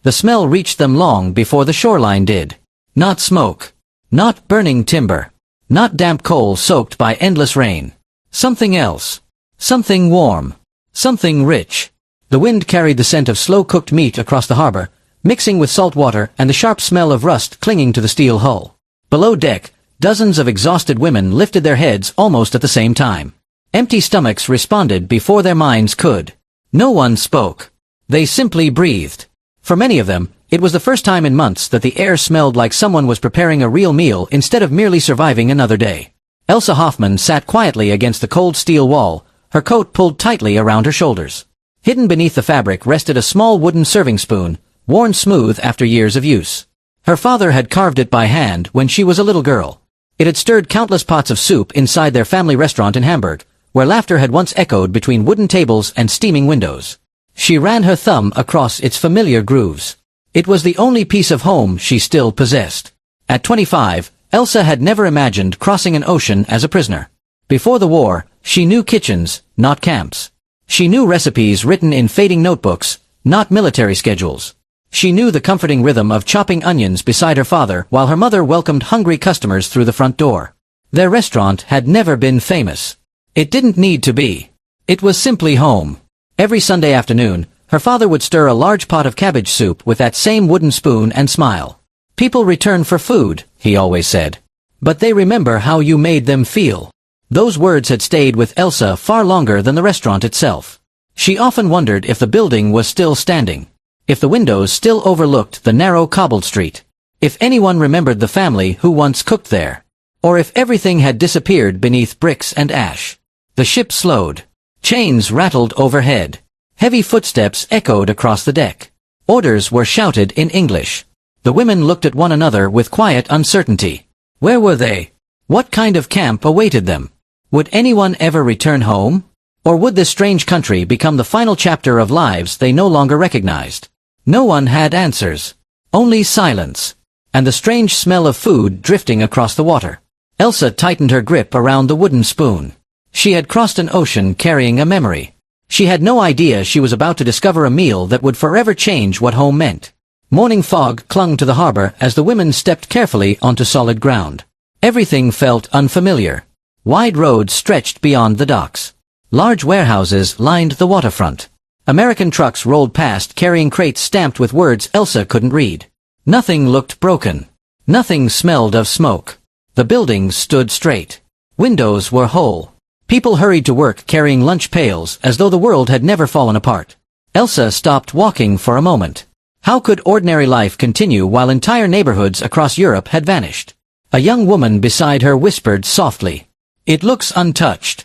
The smell reached them long before the shoreline did. Not smoke. Not burning timber. Not damp coal soaked by endless rain. Something else. Something warm. Something rich. The wind carried the scent of slow-cooked meat across the harbor, mixing with salt water and the sharp smell of rust clinging to the steel hull. Below deck, dozens of exhausted women lifted their heads almost at the same time. Empty stomachs responded before their minds could. No one spoke. They simply breathed. For many of them, it was the first time in months that the air smelled like someone was preparing a real meal instead of merely surviving another day. Elsa Hoffman sat quietly against the cold steel wall, her coat pulled tightly around her shoulders. Hidden beneath the fabric rested a small wooden serving spoon, worn smooth after years of use. Her father had carved it by hand when she was a little girl. It had stirred countless pots of soup inside their family restaurant in Hamburg, where laughter had once echoed between wooden tables and steaming windows. She ran her thumb across its familiar grooves. It was the only piece of home she still possessed. At 25, Elsa had never imagined crossing an ocean as a prisoner. Before the war, she knew kitchens, not camps. She knew recipes written in fading notebooks, not military schedules. She knew the comforting rhythm of chopping onions beside her father while her mother welcomed hungry customers through the front door. Their restaurant had never been famous. It didn't need to be. It was simply home. Every Sunday afternoon, her father would stir a large pot of cabbage soup with that same wooden spoon and smile. People return for food, he always said. But they remember how you made them feel. Those words had stayed with Elsa far longer than the restaurant itself. She often wondered if the building was still standing. If the windows still overlooked the narrow cobbled street. If anyone remembered the family who once cooked there. Or if everything had disappeared beneath bricks and ash. The ship slowed. Chains rattled overhead. Heavy footsteps echoed across the deck. Orders were shouted in English. The women looked at one another with quiet uncertainty. Where were they? What kind of camp awaited them? Would anyone ever return home? Or would this strange country become the final chapter of lives they no longer recognized? No one had answers. Only silence. And the strange smell of food drifting across the water. Elsa tightened her grip around the wooden spoon. She had crossed an ocean carrying a memory. She had no idea she was about to discover a meal that would forever change what home meant. Morning fog clung to the harbor as the women stepped carefully onto solid ground. Everything felt unfamiliar. Wide roads stretched beyond the docks. Large warehouses lined the waterfront. American trucks rolled past carrying crates stamped with words Elsa couldn't read. Nothing looked broken. Nothing smelled of smoke. The buildings stood straight. Windows were whole. People hurried to work carrying lunch pails as though the world had never fallen apart. Elsa stopped walking for a moment. How could ordinary life continue while entire neighborhoods across Europe had vanished? A young woman beside her whispered softly, "It looks untouched."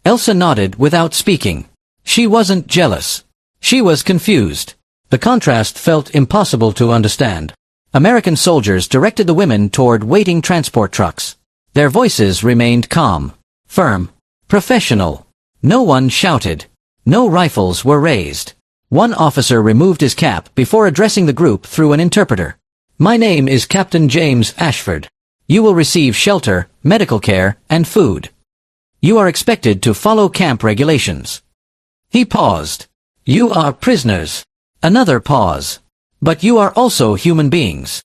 Elsa nodded without speaking. She wasn't jealous. She was confused. The contrast felt impossible to understand. American soldiers directed the women toward waiting transport trucks. Their voices remained calm, firm, professional. No one shouted. No rifles were raised. One officer removed his cap before addressing the group through an interpreter. "My name is Captain James Ashford. You will receive shelter, medical care, and food. You are expected to follow camp regulations." He paused. "You are prisoners." Another pause. "But you are also human beings."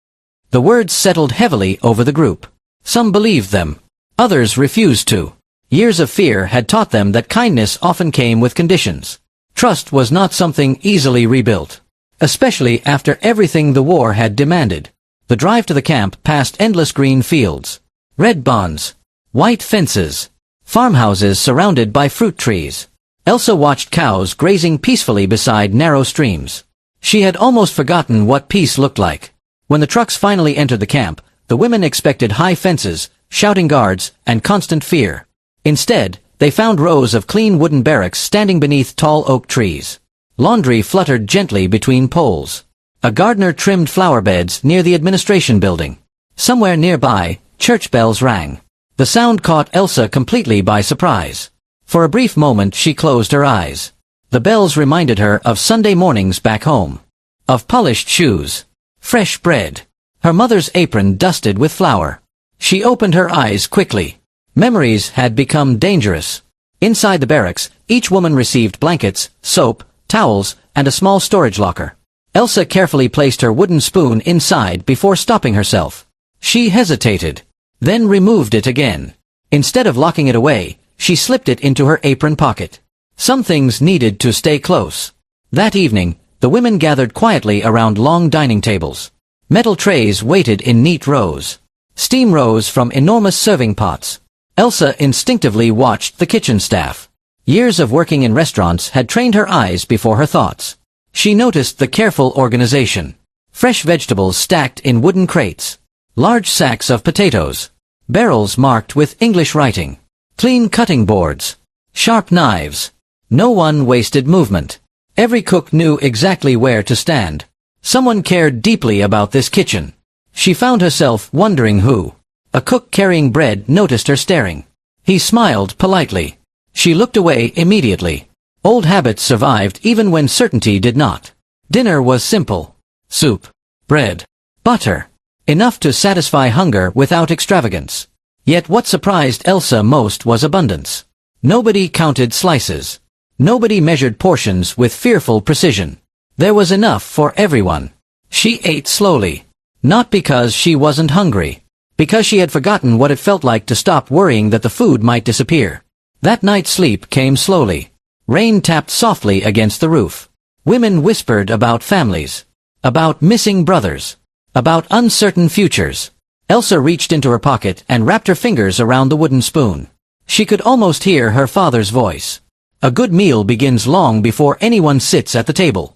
The words settled heavily over the group. Some believed them. Others refused to. Years of fear had taught them that kindness often came with conditions. Trust was not something easily rebuilt. Especially after everything the war had demanded. The drive to the camp passed endless green fields. Red bonds. White fences. Farmhouses surrounded by fruit trees. Elsa watched cows grazing peacefully beside narrow streams. She had almost forgotten what peace looked like. When the trucks finally entered the camp, the women expected high fences, shouting guards, and constant fear. Instead, they found rows of clean wooden barracks standing beneath tall oak trees. Laundry fluttered gently between poles. A gardener trimmed flower beds near the administration building. Somewhere nearby, church bells rang. The sound caught Elsa completely by surprise. For a brief moment she closed her eyes. The bells reminded her of Sunday mornings back home. Of polished shoes. Fresh bread. Her mother's apron dusted with flour. She opened her eyes quickly. Memories had become dangerous. Inside the barracks, each woman received blankets, soap, towels, and a small storage locker. Elsa carefully placed her wooden spoon inside before stopping herself. She hesitated, then removed it again. Instead of locking it away, she slipped it into her apron pocket. Some things needed to stay close. That evening, the women gathered quietly around long dining tables. Metal trays waited in neat rows. Steam rose from enormous serving pots. Elsa instinctively watched the kitchen staff. Years of working in restaurants had trained her eyes before her thoughts. She noticed the careful organization. Fresh vegetables stacked in wooden crates. Large sacks of potatoes. Barrels marked with English writing. Clean cutting boards. Sharp knives. No one wasted movement. Every cook knew exactly where to stand. Someone cared deeply about this kitchen. She found herself wondering who. A cook carrying bread noticed her staring. He smiled politely. She looked away immediately. Old habits survived even when certainty did not. Dinner was simple. Soup. Bread. Butter. Enough to satisfy hunger without extravagance. Yet what surprised Elsa most was abundance. Nobody counted slices. Nobody measured portions with fearful precision. There was enough for everyone. She ate slowly. Not because she wasn't hungry. Because she had forgotten what it felt like to stop worrying that the food might disappear. That night's sleep came slowly. Rain tapped softly against the roof. Women whispered about families. About missing brothers. About uncertain futures. Elsa reached into her pocket and wrapped her fingers around the wooden spoon. She could almost hear her father's voice. A good meal begins long before anyone sits at the table.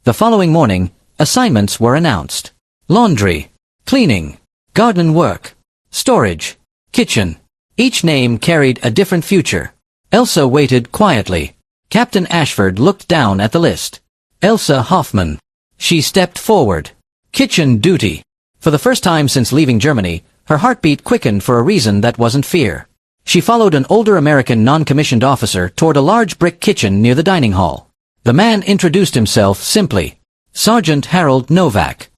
The following morning, assignments were announced. Laundry. Cleaning. Garden work. Storage. Kitchen. Each name carried a different future. Elsa waited quietly. Captain Ashford looked down at the list. Elsa Hoffman. She stepped forward. Kitchen duty. For the first time since leaving Germany, her heartbeat quickened for a reason that wasn't fear. She followed an older American non-commissioned officer toward a large brick kitchen near the dining hall. The man introduced himself simply. Sergeant Harold Novak.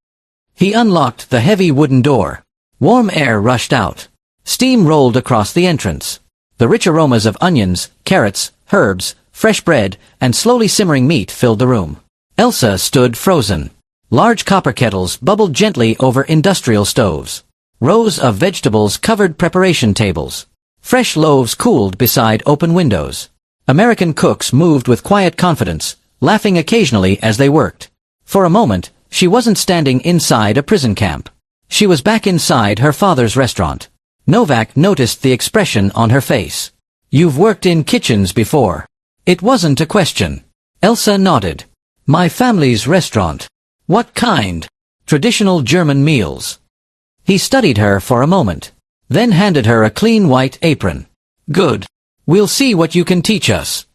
He unlocked the heavy wooden door. Warm air rushed out. Steam rolled across the entrance. The rich aromas of onions, carrots, herbs, fresh bread, and slowly simmering meat filled the room. Elsa stood frozen. Large copper kettles bubbled gently over industrial stoves. Rows of vegetables covered preparation tables. Fresh loaves cooled beside open windows. American cooks moved with quiet confidence, laughing occasionally as they worked. For a moment, she wasn't standing inside a prison camp. She was back inside her father's restaurant. Novak noticed the expression on her face. "You've worked in kitchens before." It wasn't a question. Elsa nodded. "My family's restaurant." "What kind?" "Traditional German meals." He studied her for a moment, then handed her a clean white apron. "Good. We'll see what you can teach us."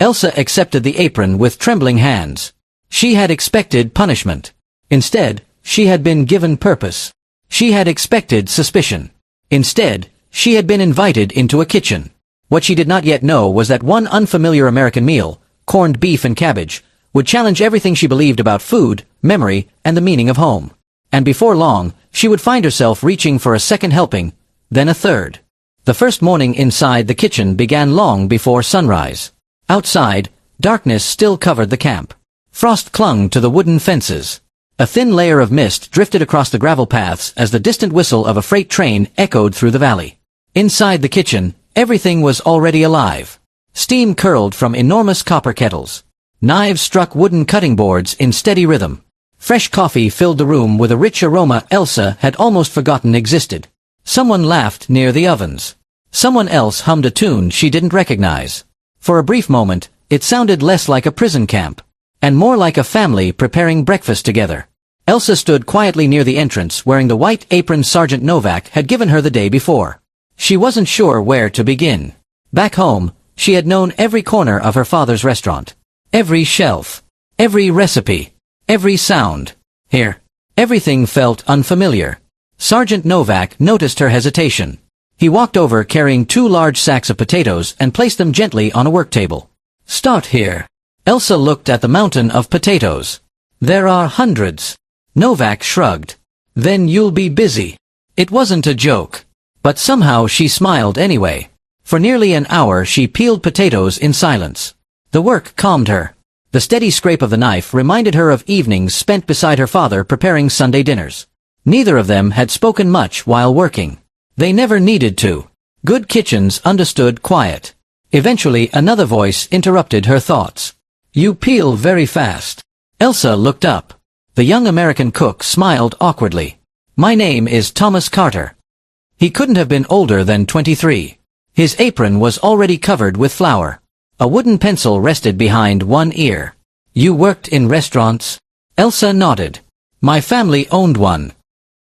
Elsa accepted the apron with trembling hands. She had expected punishment. Instead, she had been given purpose. She had expected suspicion. Instead, she had been invited into a kitchen. What she did not yet know was that one unfamiliar American meal, corned beef and cabbage, would challenge everything she believed about food, memory, and the meaning of home. And before long, she would find herself reaching for a second helping, then a third. The first morning inside the kitchen began long before sunrise. Outside, darkness still covered the camp. Frost clung to the wooden fences. A thin layer of mist drifted across the gravel paths as the distant whistle of a freight train echoed through the valley. Inside the kitchen, everything was already alive. Steam curled from enormous copper kettles. Knives struck wooden cutting boards in steady rhythm. Fresh coffee filled the room with a rich aroma Elsa had almost forgotten existed. Someone laughed near the ovens. Someone else hummed a tune she didn't recognize. For a brief moment, it sounded less like a prison camp, and more like a family preparing breakfast together. Elsa stood quietly near the entrance wearing the white apron Sergeant Novak had given her the day before. She wasn't sure where to begin. Back home, she had known every corner of her father's restaurant. Every shelf. Every recipe. Every sound. Here, everything felt unfamiliar. Sergeant Novak noticed her hesitation. He walked over carrying 2 large sacks of potatoes and placed them gently on a work table. "Start here." Elsa looked at the mountain of potatoes. "There are hundreds." Novak shrugged. "Then you'll be busy." It wasn't a joke. But somehow she smiled anyway. For nearly an hour she peeled potatoes in silence. The work calmed her. The steady scrape of the knife reminded her of evenings spent beside her father preparing Sunday dinners. Neither of them had spoken much while working. They never needed to. Good kitchens understood quiet. Eventually another voice interrupted her thoughts. "You peel very fast." Elsa looked up. The young American cook smiled awkwardly. "My name is Thomas Carter." He couldn't have been older than 23. His apron was already covered with flour. A wooden pencil rested behind one ear. "You worked in restaurants?" Elsa nodded. "My family owned one."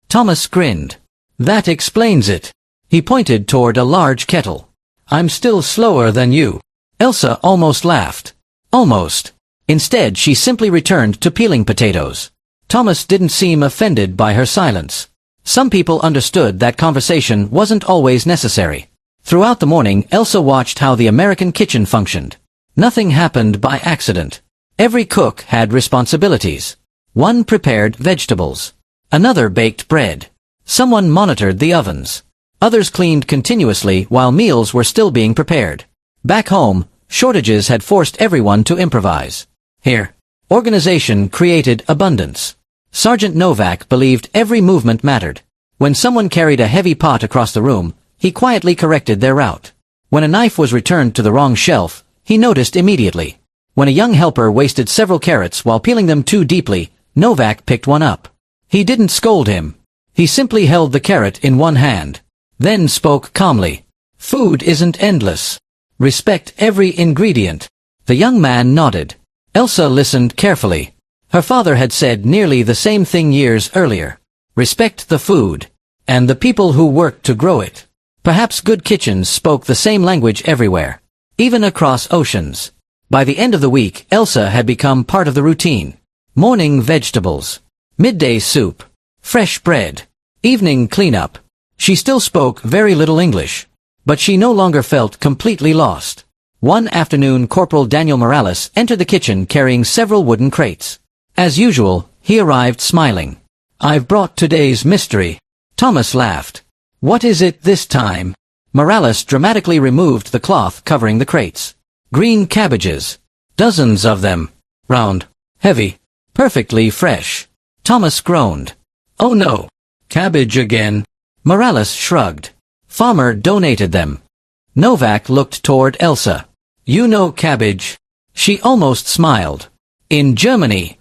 Thomas grinned. "That explains it." He pointed toward a large kettle. "I'm still slower than you." Elsa almost laughed. Almost. Instead, she simply returned to peeling potatoes. Thomas didn't seem offended by her silence. Some people understood that conversation wasn't always necessary. Throughout the morning, Elsa watched how the American kitchen functioned. Nothing happened by accident. Every cook had responsibilities. One prepared vegetables. Another baked bread. Someone monitored the ovens. Others cleaned continuously while meals were still being prepared. Back home, shortages had forced everyone to improvise. Here, organization created abundance. Sergeant Novak believed every movement mattered. When someone carried a heavy pot across the room, he quietly corrected their route. When a knife was returned to the wrong shelf, he noticed immediately. When a young helper wasted several carrots while peeling them too deeply, Novak picked one up. He didn't scold him. He simply held the carrot in one hand. Then spoke calmly. "Food isn't endless. Respect every ingredient." The young man nodded. Elsa listened carefully. Her father had said nearly the same thing years earlier. Respect the food. And the people who worked to grow it. Perhaps good kitchens spoke the same language everywhere. Even across oceans. By the end of the week, Elsa had become part of the routine. Morning vegetables. Midday soup. Fresh bread. Evening cleanup. She still spoke very little English. But she no longer felt completely lost. One afternoon, Corporal Daniel Morales entered the kitchen carrying several wooden crates. As usual, he arrived smiling. "I've brought today's mystery." Thomas laughed. "What is it this time?" Morales dramatically removed the cloth covering the crates. "Green cabbages. Dozens of them. Round. Heavy. Perfectly fresh." Thomas groaned. "Oh no. Cabbage again." Morales shrugged. "Farmer donated them." Novak looked toward Elsa. "You know cabbage?" She almost smiled. "In Germany.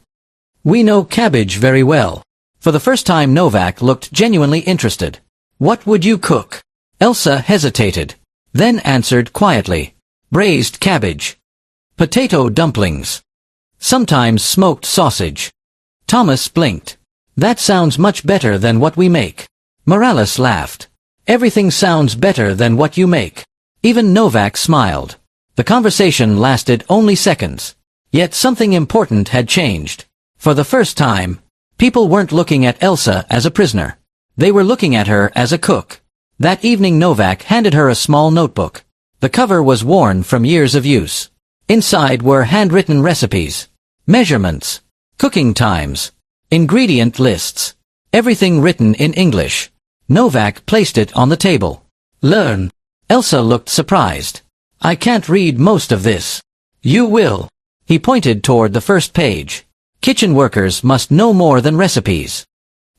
We know cabbage very well." For the first time, Novak looked genuinely interested. "What would you cook?" Elsa hesitated. Then answered quietly. "Braised cabbage. Potato dumplings. Sometimes smoked sausage." Thomas blinked. "That sounds much better than what we make." Morales laughed. "Everything sounds better than what you make." Even Novak smiled. The conversation lasted only seconds. Yet something important had changed. For the first time, people weren't looking at Elsa as a prisoner. They were looking at her as a cook. That evening Novak handed her a small notebook. The cover was worn from years of use. Inside were handwritten recipes, measurements, cooking times, ingredient lists, everything written in English. Novak placed it on the table. "Learn." Elsa looked surprised. "I can't read most of this." "You will." He pointed toward the first page. "Kitchen workers must know more than recipes.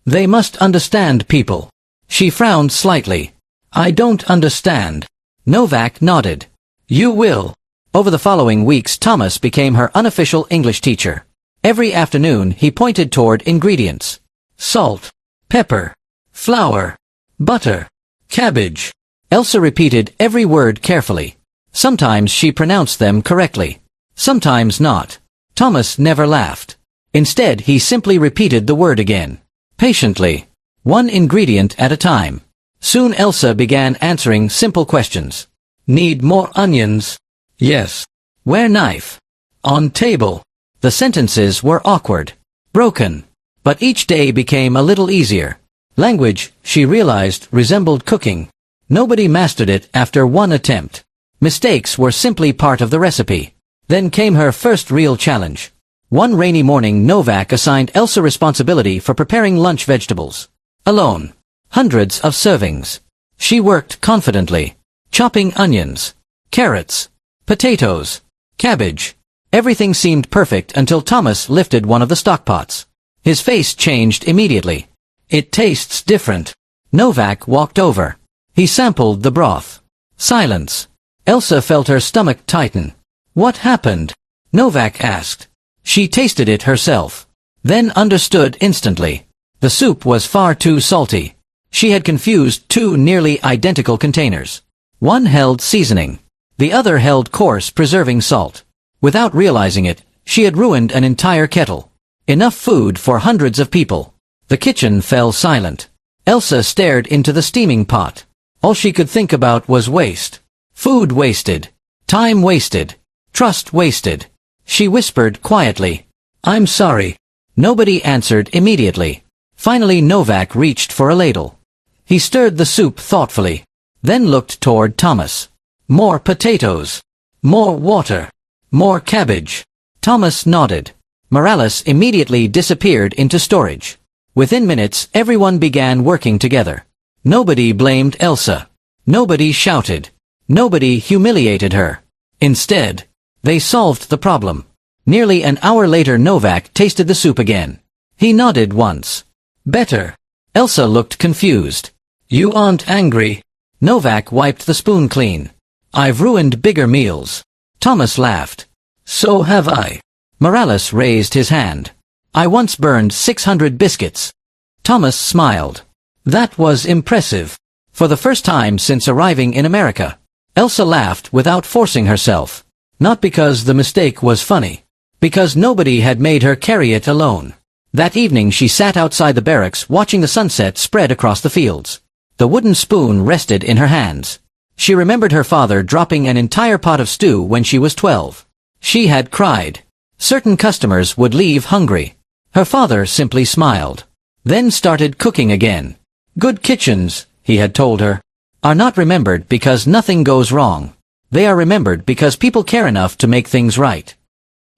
They must understand people." She frowned slightly. "I don't understand." Novak nodded. "You will." Over the following weeks, Thomas became her unofficial English teacher. Every afternoon, he pointed toward ingredients. Salt, pepper, flour, butter, cabbage. Elsa repeated every word carefully. Sometimes she pronounced them correctly. Sometimes not. Thomas never laughed. Instead, he simply repeated the word again. Patiently. One ingredient at a time. Soon Elsa began answering simple questions. "Need more onions?" "Yes." "Where knife?" "On table." The sentences were awkward. Broken. But each day became a little easier. Language, she realized, resembled cooking. Nobody mastered it after one attempt. Mistakes were simply part of the recipe. Then came her first real challenge. One rainy morning, Novak assigned Elsa responsibility for preparing lunch vegetables. Alone. Hundreds of servings. She worked confidently. Chopping onions, carrots, potatoes, cabbage. Everything seemed perfect until Thomas lifted one of the stockpots. His face changed immediately. It tastes different. Novak walked over. He sampled the broth. Silence. Elsa felt her stomach tighten. What happened? Novak asked. She tasted it herself. Then understood instantly. The soup was far too salty. She had confused two nearly identical containers. One held seasoning. The other held coarse preserving salt. Without realizing it, she had ruined an entire kettle. Enough food for hundreds of people. The kitchen fell silent. Elsa stared into the steaming pot. All she could think about was waste. Food wasted. Time wasted. Trust wasted. She whispered quietly, "I'm sorry." Nobody answered immediately. Finally Novak reached for a ladle. He stirred the soup thoughtfully. Then looked toward Thomas. More potatoes. More water. More cabbage. Thomas nodded. Morales immediately disappeared into storage. Within minutes everyone began working together. Nobody blamed Elsa. Nobody shouted. Nobody humiliated her. Instead, they solved the problem. Nearly an hour later Novak tasted the soup again. He nodded once. Better. Elsa looked confused. You aren't angry? Novak wiped the spoon clean. I've ruined bigger meals. Thomas laughed. So have I. Morales raised his hand. I once burned 600 biscuits. Thomas smiled. That was impressive. For the first time since arriving in America, Elsa laughed without forcing herself. Not because the mistake was funny. Because nobody had made her carry it alone. That evening she sat outside the barracks watching the sunset spread across the fields. The wooden spoon rested in her hands. She remembered her father dropping an entire pot of stew when she was 12. She had cried. Certain customers would leave hungry. Her father simply smiled. Then started cooking again. Good kitchens, he had told her, are not remembered because nothing goes wrong. They are remembered because people care enough to make things right.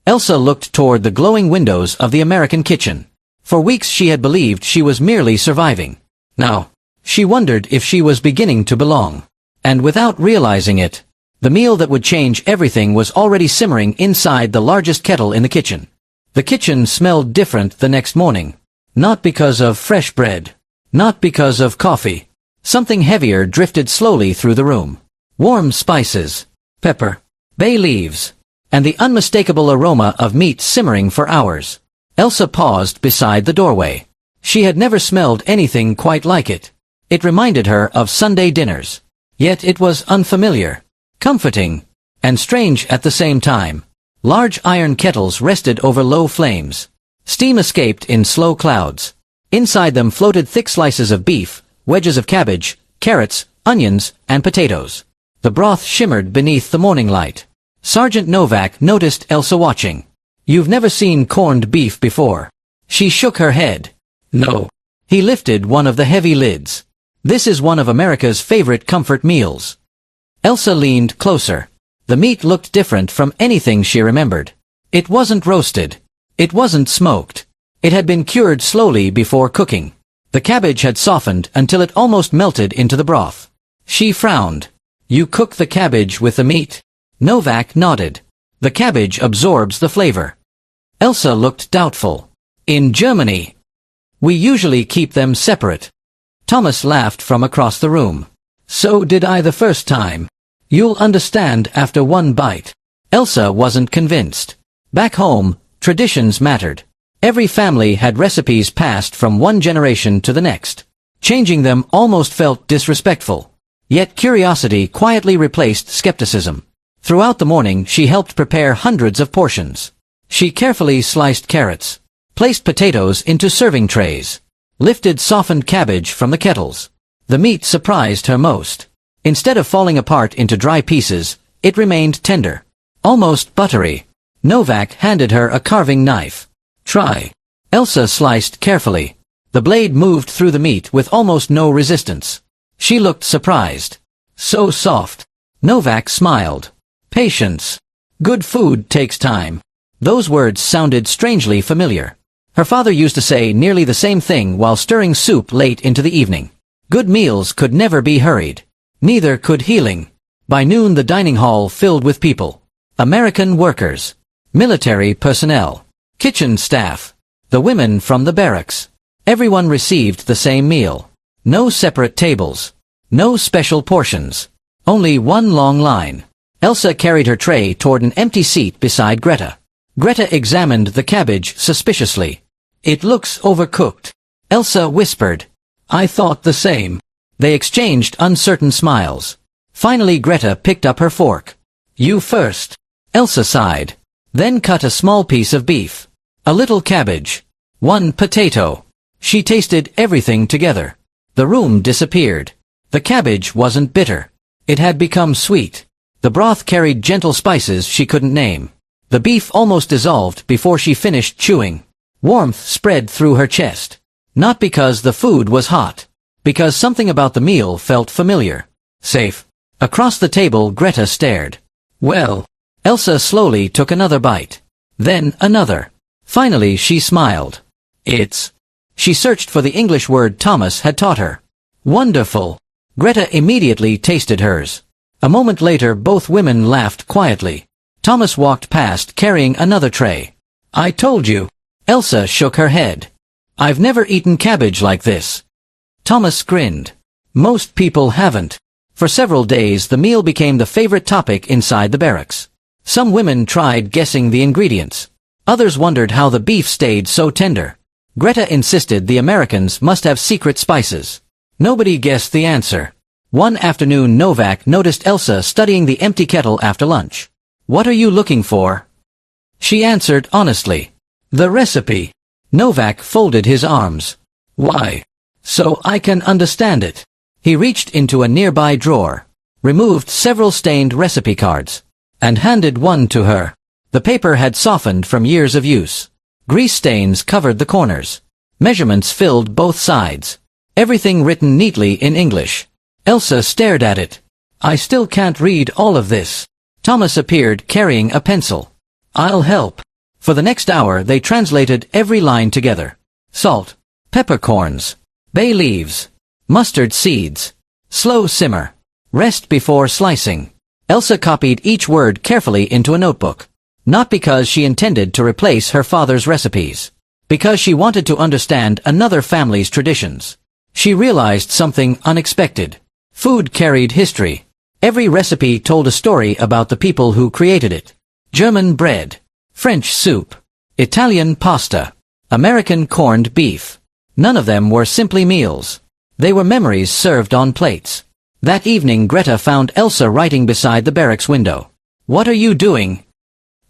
Elsa looked toward the glowing windows of the American kitchen. For weeks she had believed she was merely surviving. Now, she wondered if she was beginning to belong. And without realizing it, the meal that would change everything was already simmering inside the largest kettle in the kitchen. The kitchen smelled different the next morning. Not because of fresh bread. Not because of coffee. Something heavier drifted slowly through the room. Warm spices, pepper, bay leaves, and the unmistakable aroma of meat simmering for hours. Elsa paused beside the doorway. She had never smelled anything quite like it. It reminded her of Sunday dinners. Yet it was unfamiliar, comforting, and strange at the same time. Large iron kettles rested over low flames. Steam escaped in slow clouds. Inside them floated thick slices of beef, wedges of cabbage, carrots, onions, and potatoes. The broth shimmered beneath the morning light. Sergeant Novak noticed Elsa watching. You've never seen corned beef before. She shook her head. No. He lifted one of the heavy lids. This is one of America's favorite comfort meals. Elsa leaned closer. The meat looked different from anything she remembered. It wasn't roasted. It wasn't smoked. It had been cured slowly before cooking. The cabbage had softened until it almost melted into the broth. She frowned. You cook the cabbage with the meat? Novak nodded. The cabbage absorbs the flavor. Elsa looked doubtful. In Germany, we usually keep them separate. Thomas laughed from across the room. So did I the first time. You'll understand after one bite. Elsa wasn't convinced. Back home, traditions mattered. Every family had recipes passed from one generation to the next. Changing them almost felt disrespectful. Yet curiosity quietly replaced skepticism. Throughout the morning she helped prepare hundreds of portions. She carefully sliced carrots, placed potatoes into serving trays, lifted softened cabbage from the kettles. The meat surprised her most. Instead of falling apart into dry pieces, it remained tender, almost buttery. Novak handed her a carving knife. Try. Elsa sliced carefully. The blade moved through the meat with almost no resistance. She looked surprised. So soft. Novak smiled. Patience. Good food takes time. Those words sounded strangely familiar. Her father used to say nearly the same thing while stirring soup late into the evening. Good meals could never be hurried. Neither could healing. By noon the dining hall filled with people. American workers. military personnel, kitchen staff, the women from the barracks. Everyone received the same meal. No separate tables. No special portions. Only one long line. Elsa carried her tray toward an empty seat beside Greta. Greta examined the cabbage suspiciously. "It looks overcooked," Elsa whispered. "I thought the same." They exchanged uncertain smiles. Finally Greta picked up her fork. "You first." Elsa sighed. Then cut a small piece of beef. A little cabbage. One potato. She tasted everything together. The room disappeared. The cabbage wasn't bitter. It had become sweet. The broth carried gentle spices she couldn't name. The beef almost dissolved before she finished chewing. Warmth spread through her chest. Not because the food was hot. Because something about the meal felt familiar. Safe. Across the table Greta stared. "Well." Elsa slowly took another bite. Then another. Finally she smiled. "It's..." She searched for the English word Thomas had taught her. "Wonderful." Greta immediately tasted hers. A moment later both women laughed quietly. Thomas walked past carrying another tray. "I told you." Elsa shook her head. "I've never eaten cabbage like this." Thomas grinned. "Most people haven't." For several days the meal became the favorite topic inside the barracks. Some women tried guessing the ingredients. Others wondered how the beef stayed so tender. Greta insisted the Americans must have secret spices. Nobody guessed the answer. One afternoon Novak noticed Elsa studying the empty kettle after lunch. "What are you looking for?" She answered honestly. "The recipe." Novak folded his arms. "Why?" "So I can understand it." He reached into a nearby drawer, removed several stained recipe cards, and handed one to her. The paper had softened from years of use. Grease stains covered the corners. Measurements filled both sides. Everything written neatly in English. Elsa stared at it. "I still can't read all of this." Thomas appeared carrying a pencil. "I'll help." For the next hour they translated every line together. Salt. Peppercorns. Bay leaves. Mustard seeds. Slow simmer. Rest before slicing. Elsa copied each word carefully into a notebook. Not because she intended to replace her father's recipes. Because she wanted to understand another family's traditions. She realized something unexpected. Food carried history. Every recipe told a story about the people who created it. German bread. French soup. Italian pasta. American corned beef. None of them were simply meals. They were memories served on plates. That evening Greta found Elsa writing beside the barracks window. "What are you doing?"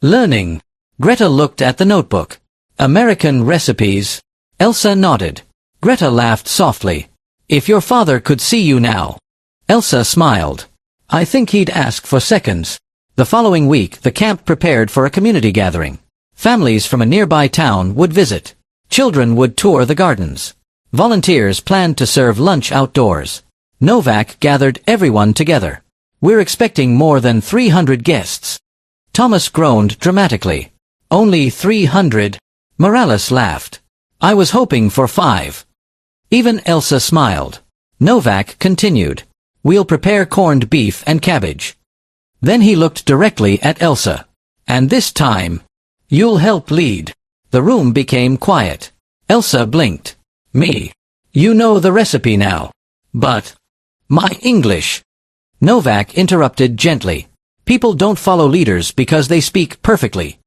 "Learning." Greta looked at the notebook. "American recipes." Elsa nodded. Greta laughed softly. "If your father could see you now." Elsa smiled. "I think he'd ask for seconds." The following week the camp prepared for a community gathering. Families from a nearby town would visit. Children would tour the gardens. Volunteers planned to serve lunch outdoors. Novak gathered everyone together. "We're expecting more than 300 guests." Thomas groaned dramatically. "Only 300? Morales laughed. "I was hoping for 5. Even Elsa smiled. Novak continued. "We'll prepare corned beef and cabbage." Then he looked directly at Elsa. "And this time, you'll help lead." The room became quiet. Elsa blinked. "Me? You know the recipe now." "But my English." Novak interrupted gently. "People don't follow leaders because they speak perfectly.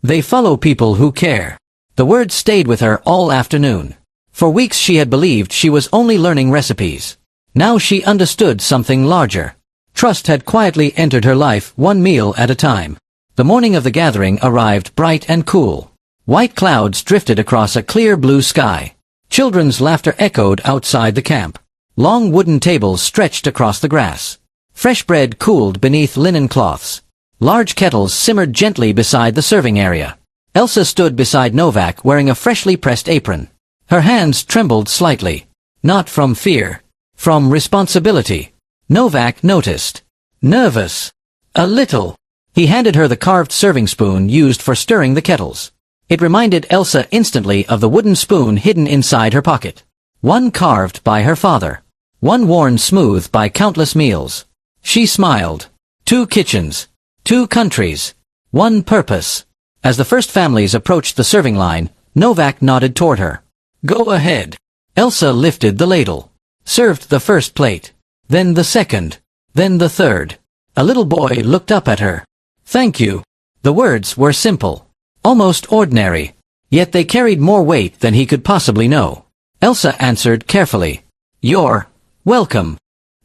They follow people who care." The words stayed with her all afternoon. For weeks she had believed she was only learning recipes. Now she understood something larger. Trust had quietly entered her life, one meal at a time. The morning of the gathering arrived bright and cool. White clouds drifted across a clear blue sky. Children's laughter echoed outside the camp. Long wooden tables stretched across the grass. Fresh bread cooled beneath linen cloths. Large kettles simmered gently beside the serving area. Elsa stood beside Novak wearing a freshly pressed apron. Her hands trembled slightly. Not from fear. From responsibility. Novak noticed. Nervous. A little. He handed her the carved serving spoon used for stirring the kettles. It reminded Elsa instantly of the wooden spoon hidden inside her pocket. One carved by her father. One worn smooth by countless meals. She smiled. 2 kitchens. 2 countries. 1 purpose. As the first families approached the serving line, Novak nodded toward her. "Go ahead." Elsa lifted the ladle, served the first plate, then the second, then the third. A little boy looked up at her. "Thank you." The words were simple, almost ordinary, yet they carried more weight than he could possibly know. Elsa answered carefully, "You're welcome."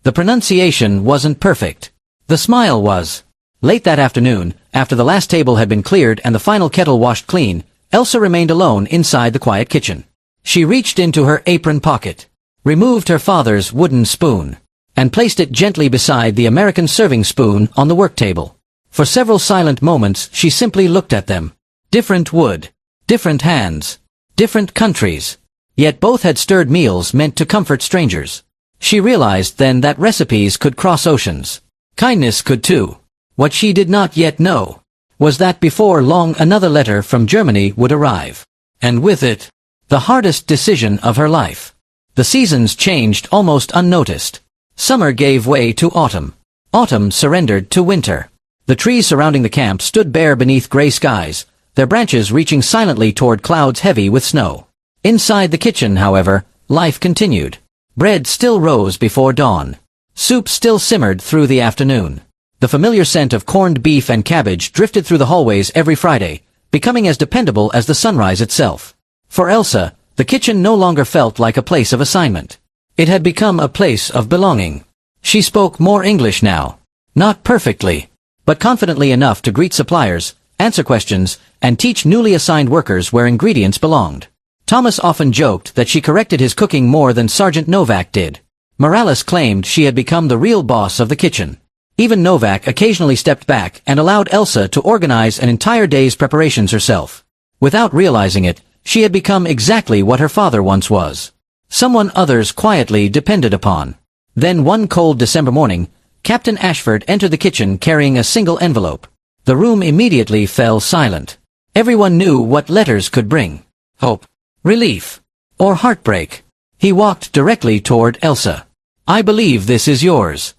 The pronunciation wasn't perfect. The smile was. Late that afternoon, after the last table had been cleared and the final kettle washed clean, Elsa remained alone inside the quiet kitchen. She reached into her apron pocket, removed her father's wooden spoon, and placed it gently beside the American serving spoon on the work table. For several silent moments she simply looked at them. Different wood, different hands, different countries, yet both had stirred meals meant to comfort strangers. She realized then that recipes could cross oceans. Kindness could too. What she did not yet know was that before long another letter from Germany would arrive. And with it, the hardest decision of her life. The seasons changed almost unnoticed. Summer gave way to autumn. Autumn surrendered to winter. The trees surrounding the camp stood bare beneath gray skies, their branches reaching silently toward clouds heavy with snow. Inside the kitchen, however, life continued. Bread still rose before dawn. Soup still simmered through the afternoon. The familiar scent of corned beef and cabbage drifted through the hallways every Friday, becoming as dependable as the sunrise itself. For Elsa, the kitchen no longer felt like a place of assignment. It had become a place of belonging. She spoke more English now. Not perfectly, but confidently enough to greet suppliers, answer questions, and teach newly assigned workers where ingredients belonged. Thomas often joked that she corrected his cooking more than Sergeant Novak did. Morales claimed she had become the real boss of the kitchen. Even Novak occasionally stepped back and allowed Elsa to organize an entire day's preparations herself. Without realizing it, she had become exactly what her father once was. Someone others quietly depended upon. Then one cold December morning, Captain Ashford entered the kitchen carrying a single envelope. The room immediately fell silent. Everyone knew what letters could bring. Hope, relief, or heartbreak. He walked directly toward Elsa. "I believe this is yours."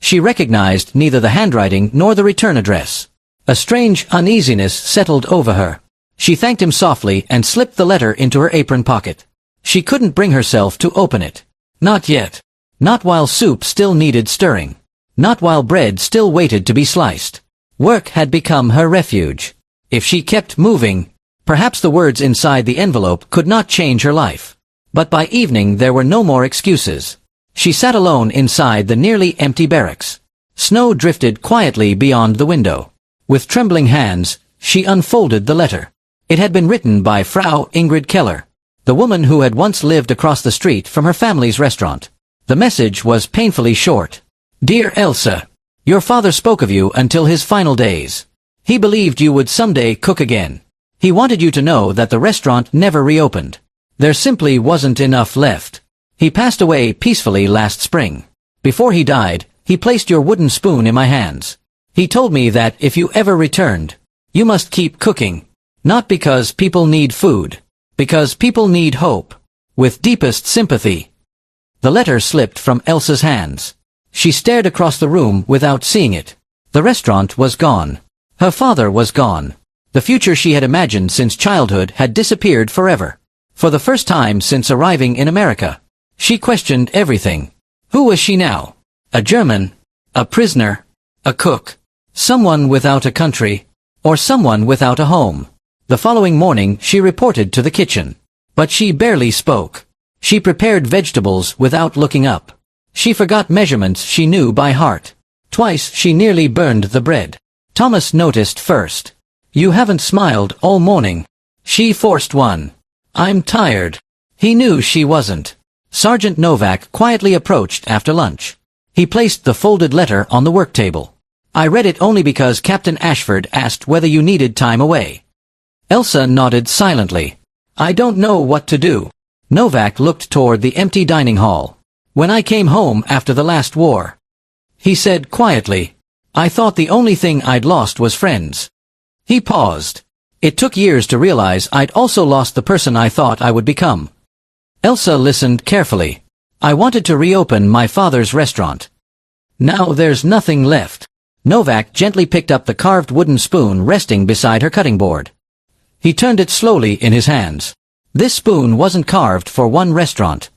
She recognized neither the handwriting nor the return address. A strange uneasiness settled over her. She thanked him softly and slipped the letter into her apron pocket. She couldn't bring herself to open it. Not yet. Not while soup still needed stirring. Not while bread still waited to be sliced. Work had become her refuge. If she kept moving, perhaps the words inside the envelope could not change her life. But by evening there were no more excuses. She sat alone inside the nearly empty barracks. Snow drifted quietly beyond the window. With trembling hands, she unfolded the letter. It had been written by Frau Ingrid Keller, the woman who had once lived across the street from her family's restaurant. The message was painfully short. "Dear Elsa, your father spoke of you until his final days. He believed you would someday cook again. He wanted you to know that the restaurant never reopened. There simply wasn't enough left. He passed away peacefully last spring. Before he died, he placed your wooden spoon in my hands. He told me that if you ever returned, you must keep cooking. Not because people need food, because people need hope. With deepest sympathy." The letter slipped from Elsa's hands. She stared across the room without seeing it. The restaurant was gone. Her father was gone. The future she had imagined since childhood had disappeared forever. For the first time since arriving in America, she questioned everything. Who was she now? A German? A prisoner? A cook? Someone without a country? Or someone without a home? The following morning she reported to the kitchen. But she barely spoke. She prepared vegetables without looking up. She forgot measurements she knew by heart. Twice she nearly burned the bread. Thomas noticed first. "You haven't smiled all morning." She forced one. "I'm tired." He knew she wasn't. Sergeant Novak quietly approached after lunch. He placed the folded letter on the work table. "I read it only because Captain Ashford asked whether you needed time away." Elsa nodded silently. "I don't know what to do." Novak looked toward the empty dining hall. "When I came home after the last war," he said quietly, "I thought the only thing I'd lost was friends." He paused. "It took years to realize I'd also lost the person I thought I would become." Elsa listened carefully. "I wanted to reopen my father's restaurant. Now there's nothing left. Novak gently picked up the carved wooden spoon resting beside her cutting board. He turned it slowly in his hands. This spoon wasn't carved for one restaurant.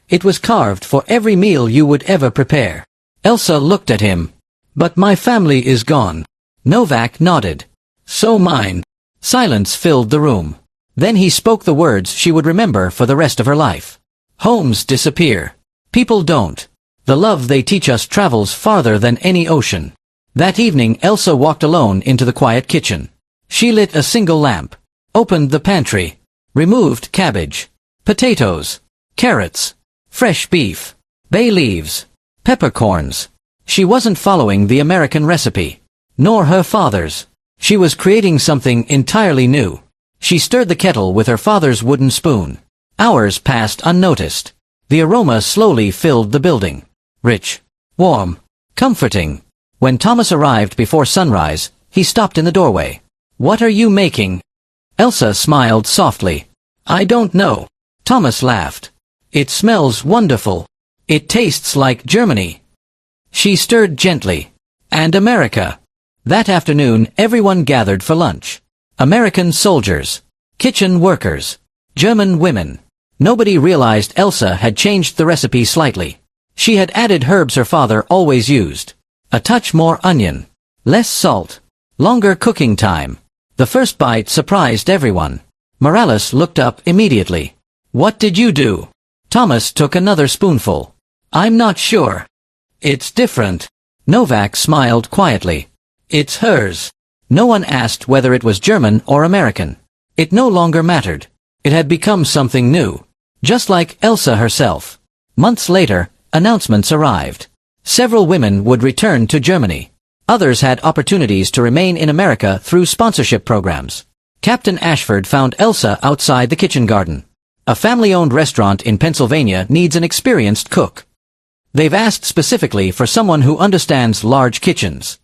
It was carved for every meal you would ever prepare. Elsa looked at him. But my family is gone. Novak nodded. So mine. Silence filled the room. Then he spoke the words she would remember for the rest of her life. Homes disappear. People don't. The love they teach us travels farther than any ocean. That evening Elsa walked alone into the quiet kitchen. She lit a single lamp, opened the pantry, removed cabbage, potatoes, carrots, fresh beef, bay leaves, peppercorns. She wasn't following the American recipe, nor her father's. She was creating something entirely new. She stirred the kettle with her father's wooden spoon. Hours passed unnoticed. The aroma slowly filled the building. Rich, warm, comforting. When Thomas arrived before sunrise, he stopped in the doorway. What are you making? Elsa smiled softly. I don't know. Thomas laughed. It smells wonderful. It tastes like Germany. She stirred gently. And America. That afternoon everyone gathered for lunch. American soldiers, kitchen workers, German women. Nobody realized Elsa had changed the recipe slightly. She had added herbs her father always used. A touch more onion, less salt, longer cooking time. The first bite surprised everyone. Morales looked up immediately. What did you do? Thomas took another spoonful. I'm not sure. It's different. Novak smiled quietly. It's hers. No one asked whether it was German or American. It no longer mattered. It had become something new. Just like Elsa herself. Months later, announcements arrived. Several women would return to Germany. Others had opportunities to remain in America through sponsorship programs. Captain Ashford found Elsa outside the kitchen garden. A family-owned restaurant in Pennsylvania needs an experienced cook. They've asked specifically for someone who understands large kitchens.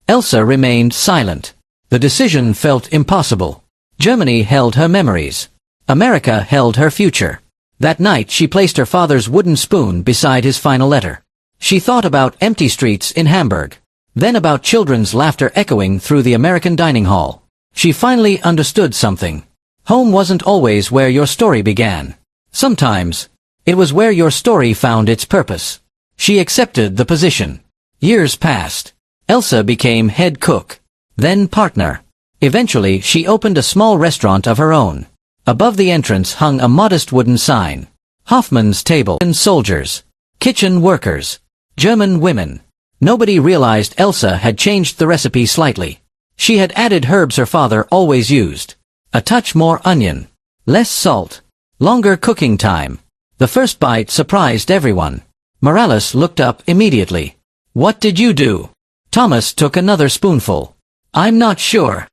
Elsa remained silent. The decision felt impossible. Germany held her memories. America held her future. That night she placed her father's wooden spoon beside his final letter. She thought about empty streets in Hamburg. Then about children's laughter echoing through the American dining hall. She finally understood something. Home wasn't always where your story began. Sometimes, it was where your story found its purpose. She accepted the position. Years passed. Elsa became head cook, then partner. Eventually she opened a small restaurant of her own. Above the entrance hung a modest wooden sign. Hoffman's Table. Soldiers, kitchen workers, German women. Nobody realized Elsa had changed the recipe slightly. She had added herbs her father always used. A touch more onion, less salt, longer cooking time. The first bite surprised everyone. Morales looked up immediately. What did you do? Thomas took another spoonful. I'm not sure.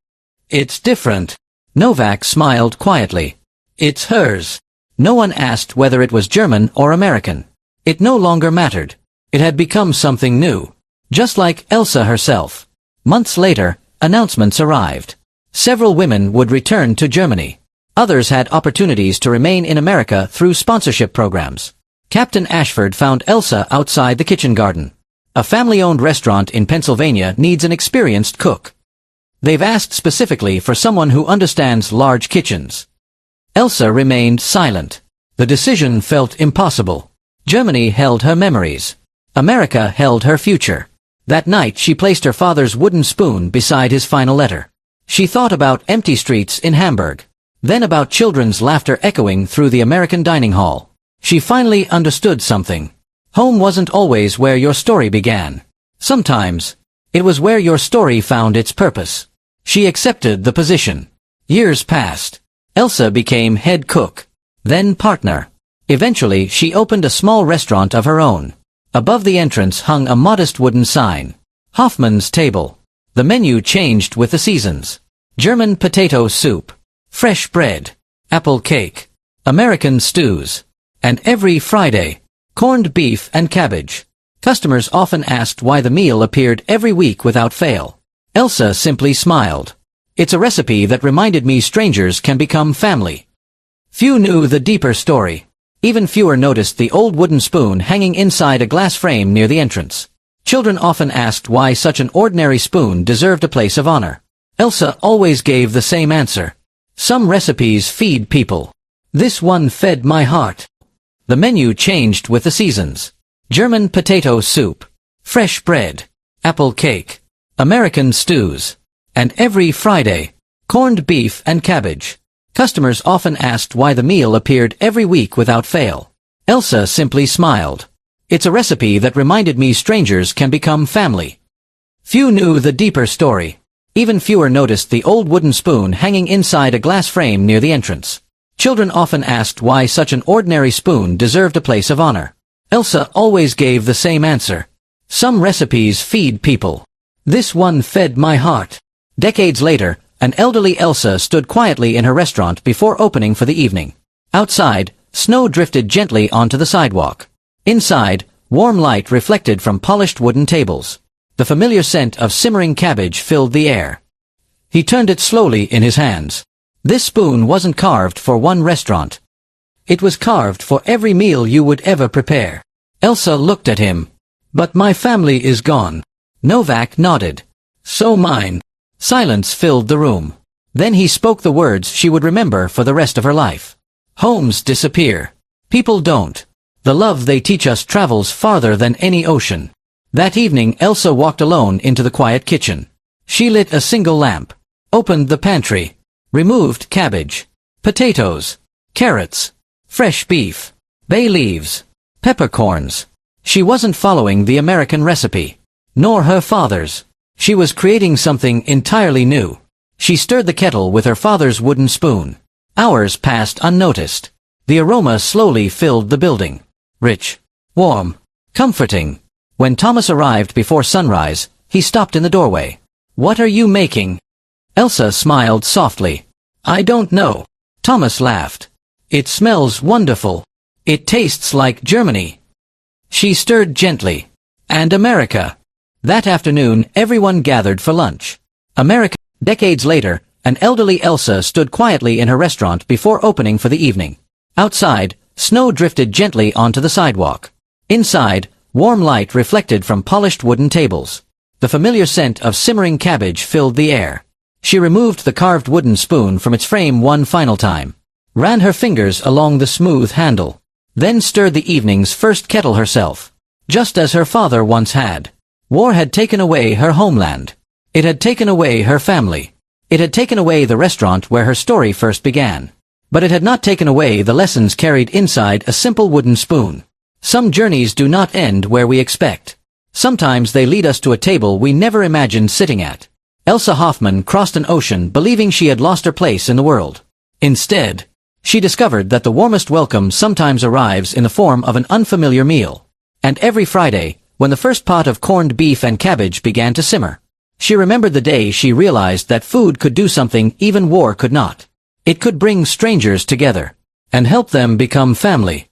It's different. Novak smiled quietly. It's hers. No one asked whether it was German or American. It no longer mattered. It had become something new. Just like Elsa herself. Months later, announcements arrived. Several women would return to Germany. Others had opportunities to remain in America through sponsorship programs. Captain Ashford found Elsa outside the kitchen garden. A family-owned restaurant in Pennsylvania needs an experienced cook. They've asked specifically for someone who understands large kitchens. Elsa remained silent. The decision felt impossible. Germany held her memories. America held her future. That night she placed her father's wooden spoon beside his final letter. She thought about empty streets in Hamburg. Then about children's laughter echoing through the American dining hall. She finally understood something. Home wasn't always where your story began. Sometimes, it was where your story found its purpose. She accepted the position. Years passed. Elsa became head cook, then partner. Eventually she opened a small restaurant of her own. Above the entrance hung a modest wooden sign. Hoffman's Table. The menu changed with the seasons. German potato soup, fresh bread, apple cake, American stews, and every Friday, corned beef and cabbage. Customers often asked why the meal appeared every week without fail. Elsa simply smiled. It's a recipe that reminded me strangers can become family. Few knew the deeper story. Even fewer noticed the old wooden spoon hanging inside a glass frame near the entrance. Children often asked why such an ordinary spoon deserved a place of honor. Elsa always gave the same answer. Some recipes feed people. This one fed my heart. The menu changed with the seasons. German potato soup, fresh bread, apple cake, American stews, and every Friday, corned beef and cabbage. Customers often asked why the meal appeared every week without fail. Elsa simply smiled. It's a recipe that reminded me strangers can become family. Few knew the deeper story. Even fewer noticed the old wooden spoon hanging inside a glass frame near the entrance. Children often asked why such an ordinary spoon deserved a place of honor. Elsa always gave the same answer. Some recipes feed people. This one fed my heart. Decades later, an elderly Elsa stood quietly in her restaurant before opening for the evening. Outside, snow drifted gently onto the sidewalk. Inside, warm light reflected from polished wooden tables. The familiar scent of simmering cabbage filled the air. He turned it slowly in his hands. This spoon wasn't carved for one restaurant. It was carved for every meal you would ever prepare. Elsa looked at him. But my family is gone. Novak nodded. So mine. Silence filled the room. Then he spoke the words she would remember for the rest of her life. Homes disappear. People don't. The love they teach us travels farther than any ocean. That evening Elsa walked alone into the quiet kitchen. She lit a single lamp, opened the pantry, removed cabbage, potatoes, carrots, fresh beef, bay leaves, peppercorns. She wasn't following the American recipe, nor her father's. She was creating something entirely new. She stirred the kettle with her father's wooden spoon. Hours passed unnoticed. The aroma slowly filled the building. Rich, warm, comforting. When Thomas arrived before sunrise, he stopped in the doorway. What are you making? Elsa smiled softly. I don't know. Thomas laughed. It smells wonderful. It tastes like Germany. She stirred gently. And America. That afternoon, everyone gathered for lunch. America. Decades later, an elderly Elsa stood quietly in her restaurant before opening for the evening. Outside, snow drifted gently onto the sidewalk. Inside, warm light reflected from polished wooden tables. The familiar scent of simmering cabbage filled the air. She removed the carved wooden spoon from its frame one final time, ran her fingers along the smooth handle, then stirred the evening's first kettle herself, just as her father once had. War had taken away her homeland. It had taken away her family. It had taken away the restaurant where her story first began. But it had not taken away the lessons carried inside a simple wooden spoon. Some journeys do not end where we expect. Sometimes they lead us to a table we never imagined sitting at. Elsa Hoffman crossed an ocean believing she had lost her place in the world. Instead, she discovered that the warmest welcome sometimes arrives in the form of an unfamiliar meal. And every Friday, when the first pot of corned beef and cabbage began to simmer, she remembered the day she realized that food could do something even war could not. It could bring strangers together and help them become family.